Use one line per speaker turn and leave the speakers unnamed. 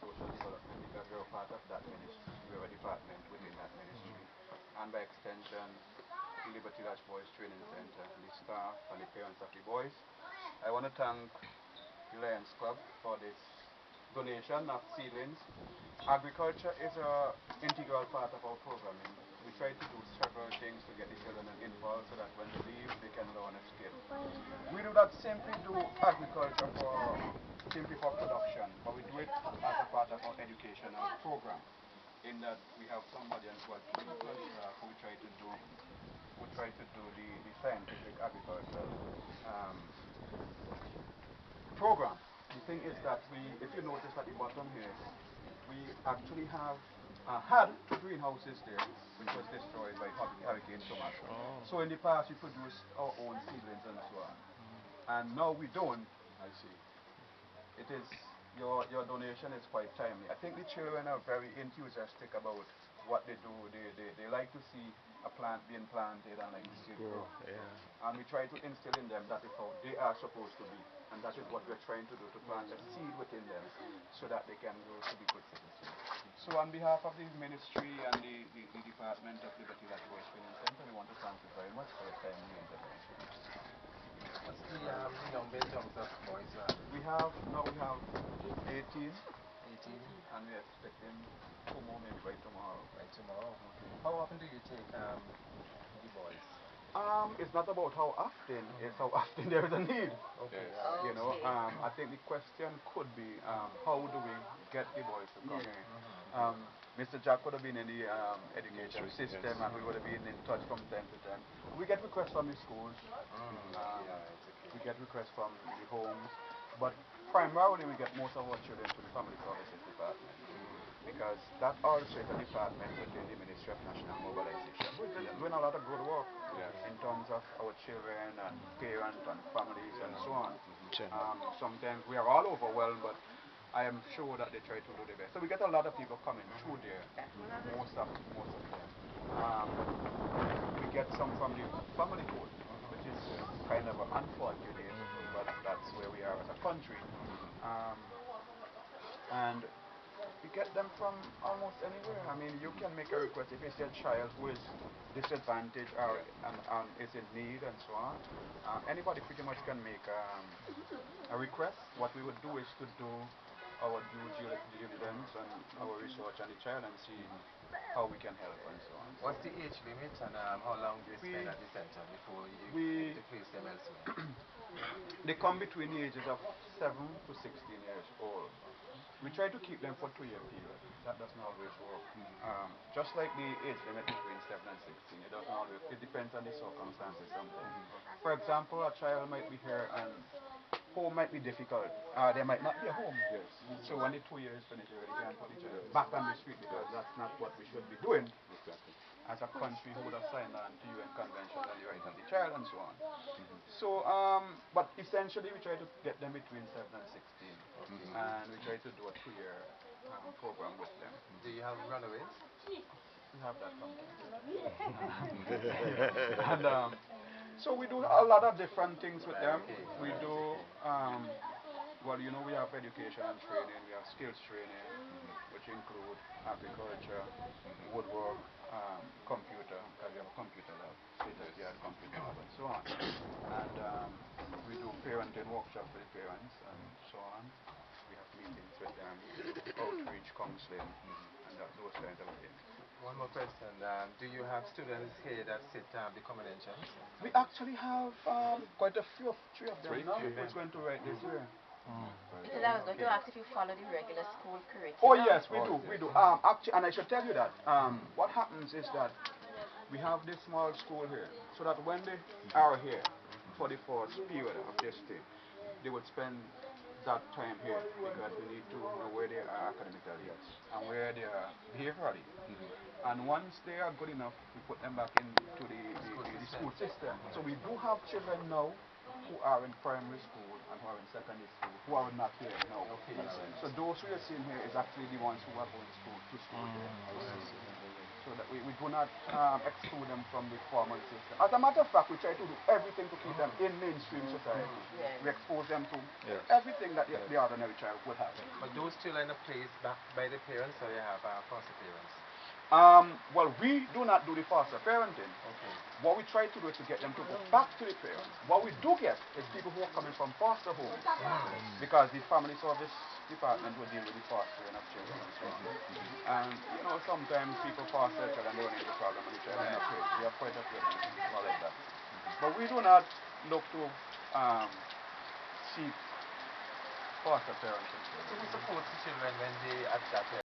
social development because we're a part of that ministry. We're a department within that ministry. And by extension, Liberty Lodge Boys Training Center, the staff and the parents of the boys. I want to thank the Lions Club for this donation of seedlings. Agriculture is an integral part of our programming. We try to do several things to get the children involved so that when they leave, they can learn a skill. We do not simply do agriculture simply for production, but we do it as a part of our educational program. In that we have somebody on board who try to do the scientific agricultural um, program. The thing is that if you notice at the bottom here, we actually had two greenhouses there, which was destroyed by Hurricane Thomas.
Oh.
So in the past, we produced our own seedlings and so on. And now we don't.
I see.
It is your donation is quite timely. I think the children are very enthusiastic about what they do. They like to see a plant being planted and like to see it grow.
Yeah.
And we try to instill in them that is how they are supposed to be. And that is what we're trying to do, to plant a seed within them so that they can grow to be good citizens. So on behalf of the ministry and the Department of Liberty Lodge Boys Training Center, we want to thank you very much for your timely intervention.
What's the number in terms of boys?
Now we have 18,
18
and we're expecting 2 more maybe by tomorrow.
by tomorrow. Okay. How often do you take the boys?
It's not about how often, it's how often there is a need.
Okay.
You know, I think the question could be, how do we get the boys to come here? Mr. Jack would have been in the education system,
Yes.
and we would have been in touch from time to time. We get requests from the schools, we get requests from the homes, but primarily we get most of our children to the Family Services Department, because that also is a department within the Ministry of National Mobilization. We're doing a lot of good work in terms of our children and parents and families and so on. Sometimes we are all overwhelmed, but I am sure that they try to do their best. So we get a lot of people coming through there, most of them. We get some from the family court, which is kind of unfortunate, but that's where we are as a country. And we get them from almost anywhere. I mean, you can make a request if it's your child who is disadvantaged or and is in need and so on. Anybody pretty much can make a request. What we would do is to do our due diligence and our research on the child and see how we can help and so on.
What's the age limit and how long do you spend at the center before you place them elsewhere?
They come between the ages of 7 to 16 years old. We try to keep them for 2 year period. That doesn't always work. Just like the age limit between 7 and 16, it doesn't always. It depends on the circumstances sometimes. For example, a child might be here and home might be difficult. There might not be a home.
Yes.
So when the 2 years finish, you already can't put the child back on the street because that's not what we should be doing.
Exactly.
As a country who would have signed on to UN Convention on the Rights of the Child and so on. So, but essentially we try to get them between 7 and 16, and we try to do a 2 year program with them.
Do you have runaways?
We have that sometimes. And so we do a lot of different things with them. We do, well, you know, we have education and training, we have skills training, which include agriculture, woodwork, computer, because we have a computer lab, state-of-the-art computer lab, and so on. And we do parenting workshops for the parents and so on. We have meetings with them, outreach, counseling, and those kinds of things.
One more question. Do you have students here that sit the comprehensions?
We actually have quite a few, 3 of them
Three?
now.
Few.
Who's going to write this year?
Because I was going to ask if you follow the regular school curriculum.
Oh yes, we do, we do. Actually, and I should tell you that what happens is that we have this small school here, so that when they are here for the first period of this thing, they would spend that time here because we need to know where they are academically and where they are behaviorally. And once they are good enough, we put them back into the school system. So we do have children now who are in primary school and who are in secondary school who are not here now.
Okay.
So those who you're seeing here is actually the ones who are going to school here. so that we do not exclude them from the formal system. As a matter of fact, we try to do everything to keep them in mainstream society. We expose them to everything that the ordinary child would have.
But those children are placed back by the parents, or they have foster parents?
Well, we do not do the foster parenting.
Okay.
What we try to do is to get them to go back to the parents. What we do get is people who are coming from foster homes, because the family service department will deal with the fostering of children and so on. And you know, sometimes people foster a child and they run into a problem and the child is not paid. We have quite a few of them like that. But we do not look to seek foster parenting.
So who supports the children when they at that